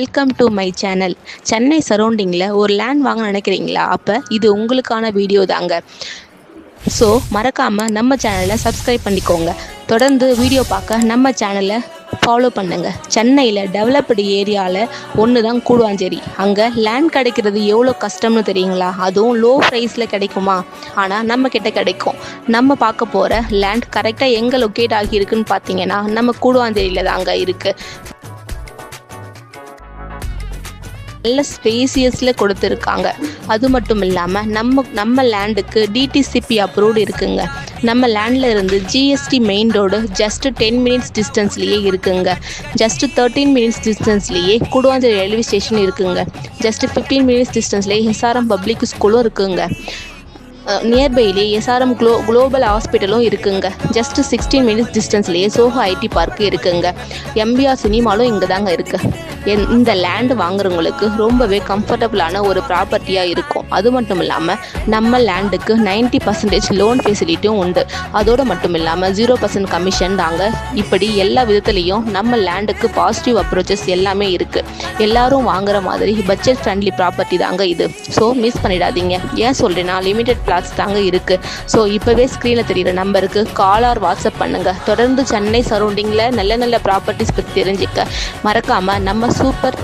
Welcome to my channel. Chennai சரௌண்டிங்கில் ஒரு land வாங்க நினைக்கிறீங்களா? அப்போ இது உங்களுக்கான வீடியோ தாங்க. ஸோ மறக்காமல் நம்ம சேனலை சப்ஸ்கிரைப் பண்ணிக்கோங்க. தொடர்ந்து வீடியோ பார்க்க நம்ம சேனலை ஃபாலோ பண்ணுங்கள். சென்னையில் டெவலப்டு ஏரியாவில் ஒன்று தான் கூடுவாஞ்சேரி. அங்கே லேண்ட் கிடைக்கிறது எவ்வளோ கஷ்டம்னு தெரியுங்களா? அதுவும் லோ ப்ரைஸில் கிடைக்குமா? ஆனால் நம்ம கிட்ட கிடைக்கும். நம்ம பார்க்க போகிற லேண்ட் கரெக்டாக எங்கே லொக்கேட் ஆகியிருக்குன்னு பார்த்தீங்கன்னா நம்ம கூடுவாஞ்சேரியில் தாங்க இருக்குது. நல்ல ஸ்பேசியஸில் கொடுத்துருக்காங்க. அது மட்டும் இல்லாமல் நம்ம லேண்டுக்கு டிடிசிபி அப்ரூவ்டு இருக்குங்க. நம்ம லேண்டில் இருந்து GST main road just 10 minutes டிஸ்டன்ஸ்லேயே இருக்குங்க. ஜஸ்ட் 13 மினிட்ஸ் டிஸ்டன்ஸ்லேயே கூடுவாஞ்சேரி ரயில்வே ஸ்டேஷன் இருக்குங்க. ஜஸ்ட் 15 மினிட்ஸ் டிஸ்டன்ஸ்லேயே எஸ்ஆர்எம் பப்ளிக் ஸ்கூலும் இருக்குங்க. நியர்பைலே எஸ்ஆர்எம் குளோபல் ஹாஸ்பிட்டலும் இருக்குங்க. ஜஸ்ட் 16 மினிட்ஸ் டிஸ்டன்ஸ்லேயே சோஹோ ஐடி பார்க்கு இருக்குங்க. எம்பிஆர் சினிமாலும் இங்கே தாங்க இருக்குது. இந்த லேண்டு வாங்குறவங்களுக்கு ரொம்பவே கம்ஃபர்டபுளான ஒரு ப்ராப்பர்ட்டியாக இருக்கும். அது மட்டும் இல்லாமல் நம்ம லேண்டுக்கு 90% லோன் ஃபெசிலிட்டியும் உண்டு. அதோடு மட்டும் இல்லாமல் 0% கமிஷன் தாங்க. இப்படி எல்லா விதத்துலேயும் நம்ம லேண்டுக்கு பாசிட்டிவ் அப்ரோச்சஸ் எல்லாமே இருக்குது. எல்லாரும் வாங்குற மாதிரி பட்ஜெட் ஃப்ரெண்ட்லி ப்ராப்பர்ட்டி தாங்க இது. ஸோ மிஸ் பண்ணிடாதீங்க. ஏன் சொல்கிறேன்னா லிமிடெட் பிளாட்ஸ் தாங்க இருக்குது. ஸோ இப்போவே ஸ்க்ரீனில் தெரிகிற நம்பருக்கு கால் ஆர் வாட்ஸ்அப் பண்ணுங்கள். தொடர்ந்து சென்னை சரௌண்டிங்கில் நல்ல நல்ல ப்ராப்பர்ட்டிஸ் பற்றி தெரிஞ்சுக்க மறக்காமல் நம்ம சூப்பர்